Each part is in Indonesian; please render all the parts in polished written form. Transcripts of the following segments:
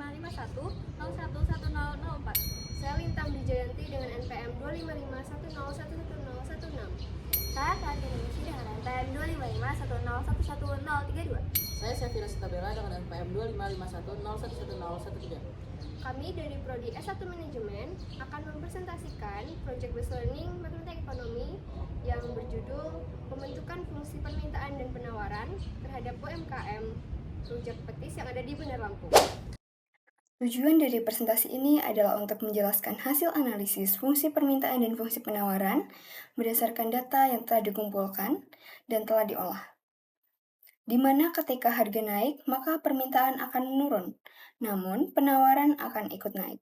2551011004. Saya Lintang Wijayanti dengan NPM 25510111016. Saya Fatin Indonesia dengan NPM 25510111032. Saya Safira Sitabella dengan NPM 25551011013. Kami dari Prodi S1 Manajemen akan mempresentasikan Project Based Learning Matematika Ekonomi yang berjudul Pembentukan Fungsi Permintaan dan Penawaran terhadap UMKM Rujak Petis yang ada di Bandar Lampung. Tujuan dari presentasi ini adalah untuk menjelaskan hasil analisis fungsi permintaan dan fungsi penawaran berdasarkan data yang telah dikumpulkan dan telah diolah. Di mana ketika harga naik, maka permintaan akan menurun, namun penawaran akan ikut naik.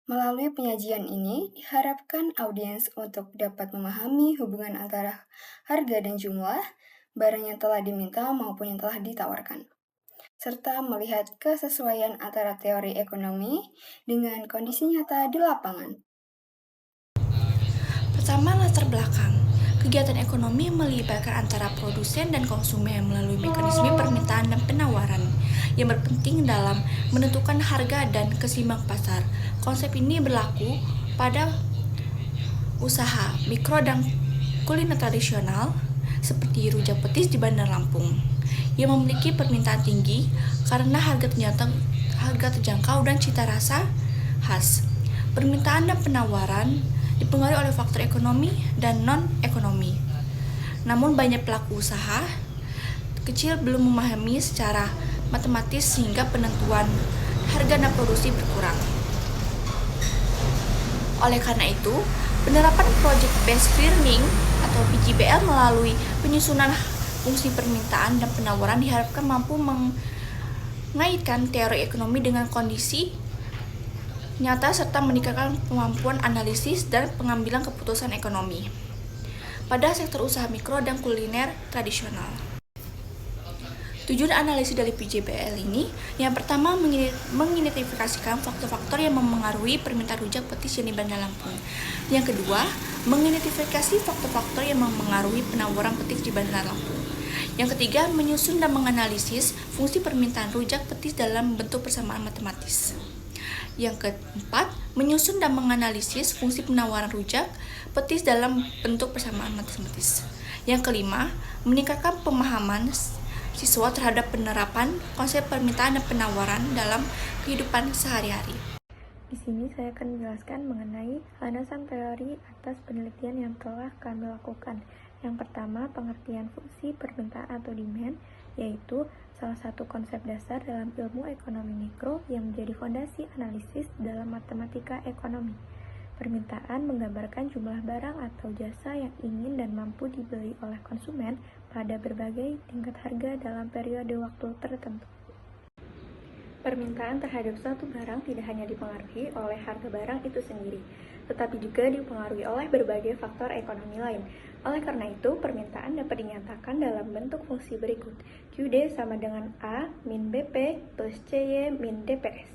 Melalui penyajian ini, diharapkan audiens untuk dapat memahami hubungan antara harga dan jumlah barang yang telah diminta maupun yang telah ditawarkan, serta melihat kesesuaian antara teori ekonomi dengan kondisi nyata di lapangan. Pertama, latar belakang. Kegiatan ekonomi melibatkan antara produsen dan konsumen melalui mekanisme permintaan dan penawaran yang berpenting dalam menentukan harga dan keseimbangan pasar. Konsep ini berlaku pada usaha mikro dan kuliner tradisional seperti rujak petis di Bandar Lampung yang memiliki permintaan tinggi karena harga terjangkau dan cita rasa khas. Permintaan dan penawaran dipengaruhi oleh faktor ekonomi dan non-ekonomi. Namun banyak pelaku usaha kecil belum memahami secara matematis sehingga penentuan harga dan produksi berkurang. Oleh karena itu, penerapan Project Based Learning atau PJBL melalui penyusunan fungsi permintaan dan penawaran diharapkan mampu mengaitkan teori ekonomi dengan kondisi nyata serta meningkatkan kemampuan analisis dan pengambilan keputusan ekonomi pada sektor usaha mikro dan kuliner tradisional. Tujuan analisis dari PJBL ini yang pertama mengidentifikasikan faktor-faktor yang memengaruhi permintaan rujak petis yang di Bandar Lampung. Yang kedua, mengidentifikasi faktor-faktor yang memengaruhi penawaran petis di Bandar Lampung. Yang ketiga, menyusun dan menganalisis fungsi permintaan rujak petis dalam bentuk persamaan matematis. Yang keempat, menyusun dan menganalisis fungsi penawaran rujak petis dalam bentuk persamaan matematis. Yang kelima, meningkatkan pemahaman siswa terhadap penerapan konsep permintaan dan penawaran dalam kehidupan sehari-hari. Di sini saya akan menjelaskan mengenai landasan teori atas penelitian yang telah kami lakukan. Yang pertama, pengertian fungsi permintaan atau demand, yaitu salah satu konsep dasar dalam ilmu ekonomi mikro yang menjadi fondasi analisis dalam matematika ekonomi. Permintaan menggambarkan jumlah barang atau jasa yang ingin dan mampu dibeli oleh konsumen pada berbagai tingkat harga dalam periode waktu tertentu. Permintaan terhadap suatu barang tidak hanya dipengaruhi oleh harga barang itu sendiri, tetapi juga dipengaruhi oleh berbagai faktor ekonomi lain. Oleh karena itu, permintaan dapat dinyatakan dalam bentuk fungsi berikut. QD sama dengan A min BP plus CY min DPS.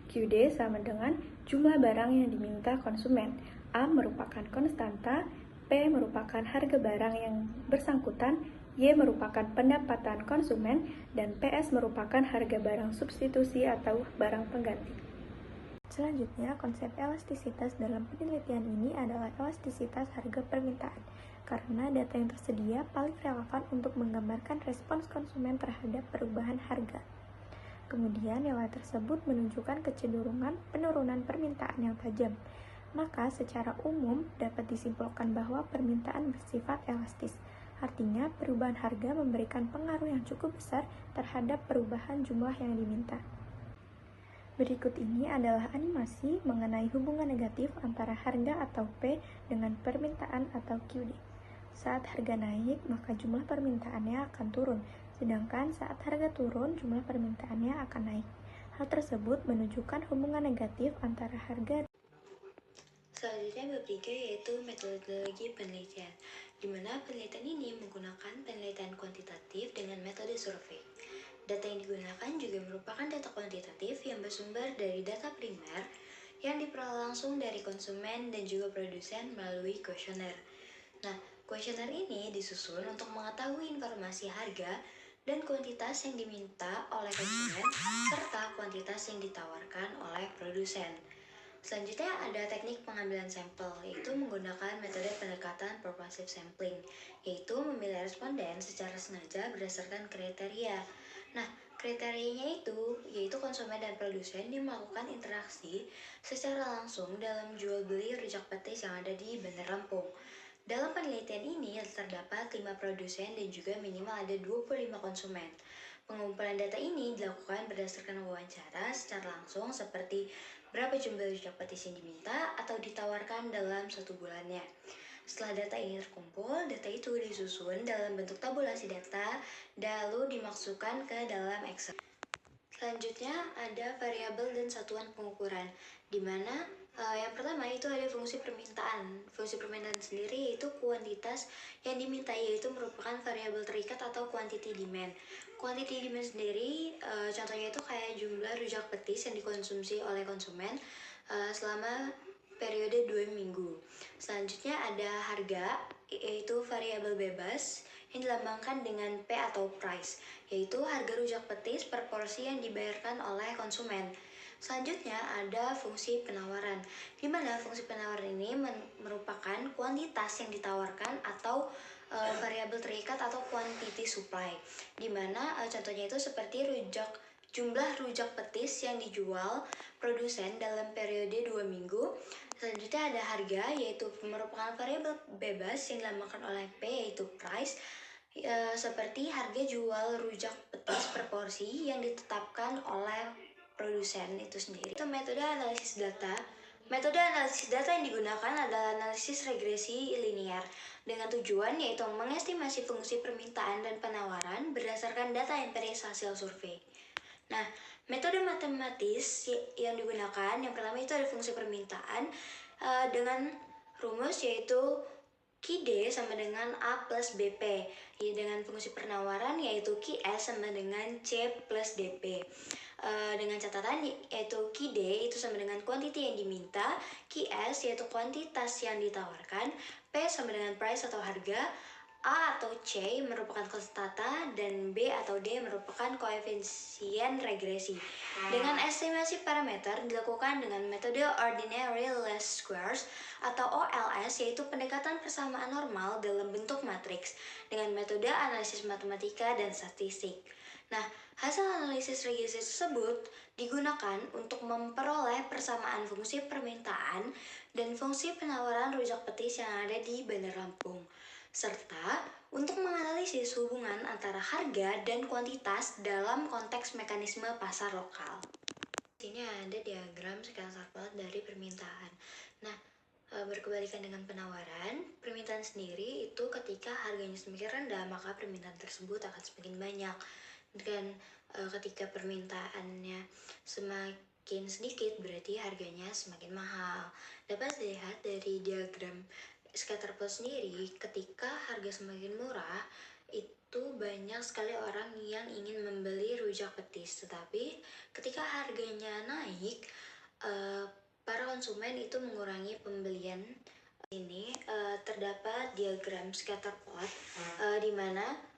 QD sama dengan jumlah barang yang diminta konsumen. A merupakan konstanta, P merupakan harga barang yang bersangkutan, Y merupakan pendapatan konsumen, dan PS merupakan harga barang substitusi atau barang pengganti. Selanjutnya, konsep elastisitas dalam penelitian ini adalah elastisitas harga permintaan, karena data yang tersedia paling relevan untuk menggambarkan respons konsumen terhadap perubahan harga. Kemudian, nilai tersebut menunjukkan kecenderungan penurunan permintaan yang tajam. Maka, secara umum dapat disimpulkan bahwa permintaan bersifat elastis. Artinya, perubahan harga memberikan pengaruh yang cukup besar terhadap perubahan jumlah yang diminta. Berikut ini adalah animasi mengenai hubungan negatif antara harga atau P dengan permintaan atau QD. Saat harga naik, maka jumlah permintaannya akan turun, sedangkan saat harga turun, jumlah permintaannya akan naik. Hal tersebut menunjukkan hubungan negatif antara harga. Selanjutnya bab 3 yaitu metodologi penelitian, di mana penelitian ini menggunakan penelitian kuantitatif dengan metode survei. Data yang digunakan juga merupakan data kuantitatif yang bersumber dari data primer yang diperoleh langsung dari konsumen dan juga produsen melalui kuesioner. Nah, kuesioner ini disusun untuk mengetahui informasi harga dan kuantitas yang diminta oleh konsumen, serta kuantitas yang ditawarkan oleh produsen. Selanjutnya ada teknik pengambilan sampel, yaitu menggunakan metode pendekatan purposive sampling, yaitu memilih responden secara sengaja berdasarkan kriteria. Nah, kriterianya yaitu konsumen dan produsen yang melakukan interaksi secara langsung dalam jual beli rujak petis yang ada di Bandar Lampung. Dalam penelitian ini terdapat 5 produsen dan juga minimal ada 25 konsumen. Pengumpulan data ini dilakukan berdasarkan wawancara secara langsung seperti berapa jumlah rujak petis yang diminta atau ditawarkan dalam 1 bulannya. Setelah data ini terkumpul, data itu disusun dalam bentuk tabulasi data lalu dimasukkan ke dalam Excel. Selanjutnya ada variabel dan satuan pengukuran, di mana yang pertama itu ada fungsi permintaan. Fungsi permintaan sendiri yaitu kuantitas yang diminta, yaitu merupakan variabel terikat atau quantity demand. Quantity demand sendiri contohnya itu kayak jumlah rujak petis yang dikonsumsi oleh konsumen selama periode 2 minggu. Selanjutnya ada harga, yaitu variabel bebas yang dilambangkan dengan P atau price, yaitu harga rujak petis per porsi yang dibayarkan oleh konsumen. Selanjutnya ada fungsi penawaran, di mana fungsi penawaran ini merupakan kuantitas yang ditawarkan atau variabel terikat atau quantity supply, di mana contohnya itu seperti jumlah rujak petis yang dijual produsen dalam periode 2 minggu. Selanjutnya ada harga, yaitu merupakan variabel bebas yang dilambangkan oleh P, yaitu price, seperti harga jual rujak petis per porsi yang ditetapkan oleh produsen itu sendiri. Itu metode analisis data. Metode analisis data yang digunakan adalah analisis regresi linear dengan tujuan yaitu mengestimasi fungsi permintaan dan penawaran berdasarkan data empiris hasil survei. Nah, metode matematis yang digunakan yang pertama itu ada fungsi permintaan dengan rumus yaitu QD sama dengan A plus BP, dengan fungsi penawaran yaitu QS sama dengan C plus DP. Dengan catatan yaitu QD itu sama dengan quantity yang diminta, QS yaitu kuantitas yang ditawarkan, P sama dengan price atau harga, A atau C merupakan konstanta, dan B atau D merupakan koefisien regresi. Dengan estimasi parameter dilakukan dengan metode Ordinary Least Squares atau OLS, yaitu pendekatan persamaan normal dalam bentuk matriks dengan metode analisis matematika dan statistik. Nah, hasil analisis regresi tersebut digunakan untuk memperoleh persamaan fungsi permintaan dan fungsi penawaran rujak petis yang ada di Bandar Lampung, serta untuk menganalisis hubungan antara harga dan kuantitas dalam konteks mekanisme pasar lokal. Di sini ada diagram skala plot dari permintaan. Nah, berkebalikan dengan penawaran, permintaan sendiri itu ketika harganya semakin rendah, maka permintaan tersebut akan semakin banyak. Dan ketika permintaannya semakin sedikit, berarti harganya semakin mahal. Dapat dilihat dari diagram scatter plot sendiri, ketika harga semakin murah, itu banyak sekali orang yang ingin membeli rujak petis. Tetapi ketika harganya naik, para konsumen itu mengurangi pembelian. Ini terdapat diagram scatter plot di mana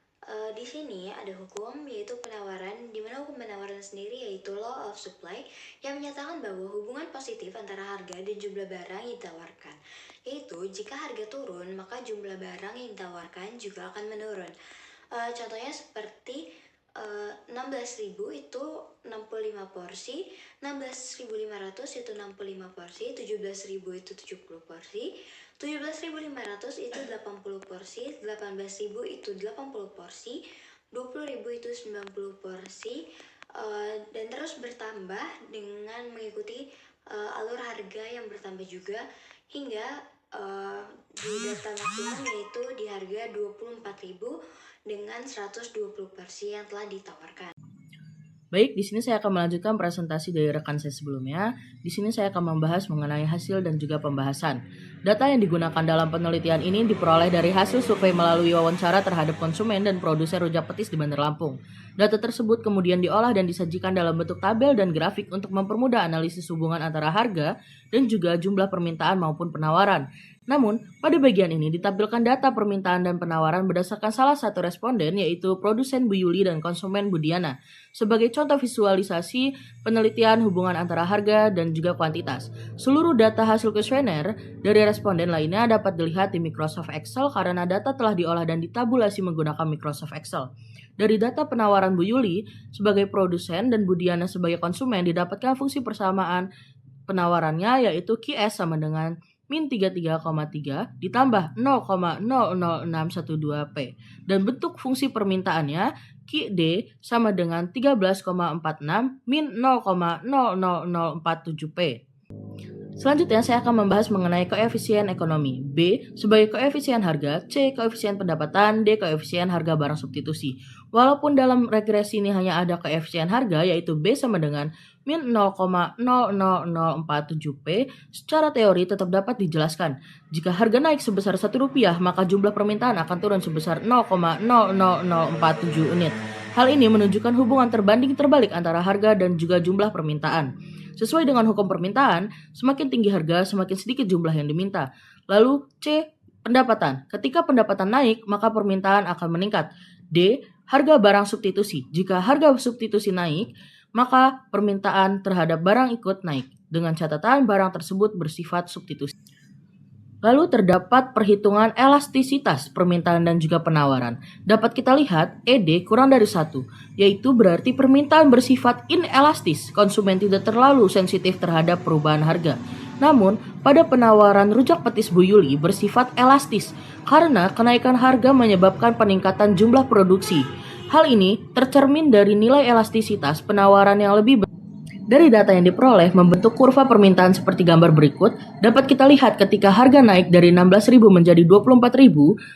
di sini ada hukum yaitu penawaran, di mana hukum penawaran sendiri yaitu law of supply yang menyatakan bahwa hubungan positif antara harga dan jumlah barang yang ditawarkan, yaitu jika harga turun maka jumlah barang yang ditawarkan juga akan menurun. Contohnya seperti 16.000 itu 65 porsi, 16.500 itu 65 porsi, 17.000 itu 70 porsi, 17.500 itu 80 porsi, 18.000 itu 80 porsi, 20.000 itu 90 porsi, dan terus bertambah dengan mengikuti alur harga yang bertambah juga hingga di data maksimum yaitu di harga 24.000 dengan 120 porsi yang telah ditawarkan. Baik, di sini saya akan melanjutkan presentasi dari rekan saya sebelumnya. Di sini saya akan membahas mengenai hasil dan juga pembahasan. Data yang digunakan dalam penelitian ini diperoleh dari hasil survei melalui wawancara terhadap konsumen dan produsen rujak petis di Bandar Lampung. Data tersebut kemudian diolah dan disajikan dalam bentuk tabel dan grafik untuk mempermudah analisis hubungan antara harga dan juga jumlah permintaan maupun penawaran. Namun, pada bagian ini ditampilkan data permintaan dan penawaran berdasarkan salah satu responden, yaitu produsen Bu Yuli dan konsumen Bu Diana, sebagai contoh visualisasi penelitian hubungan antara harga dan juga kuantitas. Seluruh data hasil kuesioner dari responden lainnya dapat dilihat di Microsoft Excel karena data telah diolah dan ditabulasi menggunakan Microsoft Excel. Dari data penawaran Bu Yuli sebagai produsen dan Bu Diana sebagai konsumen didapatkan fungsi persamaan penawarannya, yaitu QS sama dengan min 33,3 ditambah 0,00612P, dan bentuk fungsi permintaannya QD sama dengan 13,46 min 0,00047P. Selanjutnya saya akan membahas mengenai koefisien ekonomi. B sebagai koefisien harga, C koefisien pendapatan, D koefisien harga barang substitusi. Walaupun dalam regresi ini hanya ada koefisien harga, yaitu B sama dengan min 0,00047P, secara teori tetap dapat dijelaskan. Jika harga naik sebesar Rp1, maka jumlah permintaan akan turun sebesar 0,00047 unit. Hal ini menunjukkan hubungan terbanding terbalik antara harga dan juga jumlah permintaan. Sesuai dengan hukum permintaan, semakin tinggi harga, semakin sedikit jumlah yang diminta. Lalu C, pendapatan. Ketika pendapatan naik, maka permintaan akan meningkat. D, harga barang substitusi. Jika harga substitusi naik, maka permintaan terhadap barang ikut naik. Dengan catatan barang tersebut bersifat substitusi. Lalu terdapat perhitungan elastisitas permintaan dan juga penawaran. Dapat kita lihat ED kurang dari 1, yaitu berarti permintaan bersifat inelastis, konsumen tidak terlalu sensitif terhadap perubahan harga. Namun, pada penawaran rujak petis Bu Yuli bersifat elastis, karena kenaikan harga menyebabkan peningkatan jumlah produksi. Hal ini tercermin dari nilai elastisitas penawaran yang lebih besar. Dari data yang diperoleh membentuk kurva permintaan seperti gambar berikut, dapat kita lihat ketika harga naik dari 16.000 menjadi 24.000,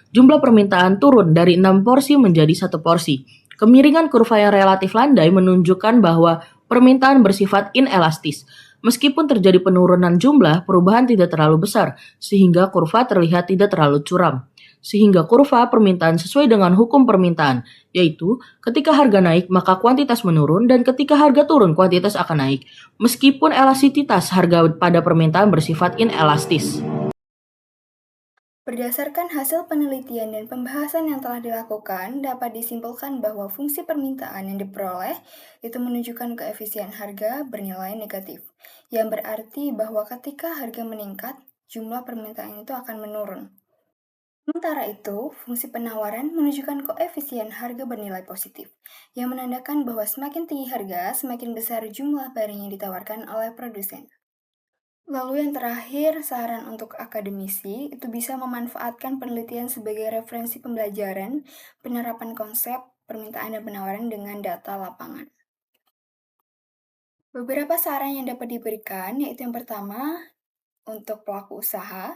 jumlah permintaan turun dari 6 porsi menjadi 1 porsi. Kemiringan kurva yang relatif landai menunjukkan bahwa permintaan bersifat inelastis. Meskipun terjadi penurunan jumlah, perubahan tidak terlalu besar, sehingga kurva terlihat tidak terlalu curam. Sehingga kurva permintaan sesuai dengan hukum permintaan, yaitu ketika harga naik maka kuantitas menurun dan ketika harga turun kuantitas akan naik, meskipun elastisitas harga pada permintaan bersifat inelastis. Berdasarkan hasil penelitian dan pembahasan yang telah dilakukan, dapat disimpulkan bahwa fungsi permintaan yang diperoleh itu menunjukkan koefisien harga bernilai negatif, yang berarti bahwa ketika harga meningkat, jumlah permintaan itu akan menurun. Sementara itu, fungsi penawaran menunjukkan koefisien harga bernilai positif, yang menandakan bahwa semakin tinggi harga, semakin besar jumlah barang yang ditawarkan oleh produsen. Lalu yang terakhir, saran untuk akademisi itu bisa memanfaatkan penelitian sebagai referensi pembelajaran, penerapan konsep, permintaan dan penawaran dengan data lapangan. Beberapa saran yang dapat diberikan yaitu yang pertama, untuk pelaku usaha.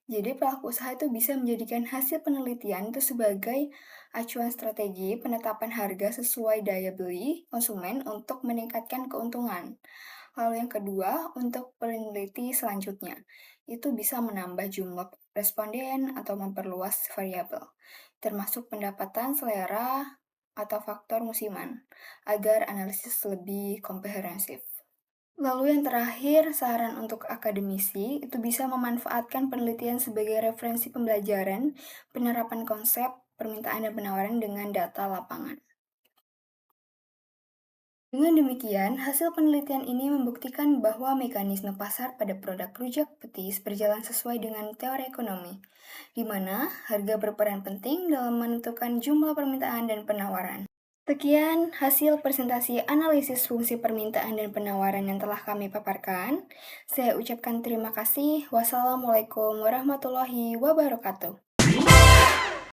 Jadi pelaku usaha itu bisa menjadikan hasil penelitian itu sebagai acuan strategi penetapan harga sesuai daya beli konsumen untuk meningkatkan keuntungan. Lalu yang kedua, untuk peneliti selanjutnya, itu bisa menambah jumlah responden atau memperluas variabel, termasuk pendapatan, selera, atau faktor musiman, agar analisis lebih komprehensif. Lalu yang terakhir, saran untuk akademisi itu bisa memanfaatkan penelitian sebagai referensi pembelajaran, penerapan konsep, permintaan dan penawaran dengan data lapangan. Dengan demikian, hasil penelitian ini membuktikan bahwa mekanisme pasar pada produk rujak petis berjalan sesuai dengan teori ekonomi, di mana harga berperan penting dalam menentukan jumlah permintaan dan penawaran. Sekian hasil presentasi analisis fungsi permintaan dan penawaran yang telah kami paparkan. Saya ucapkan terima kasih. Wassalamualaikum warahmatullahi wabarakatuh.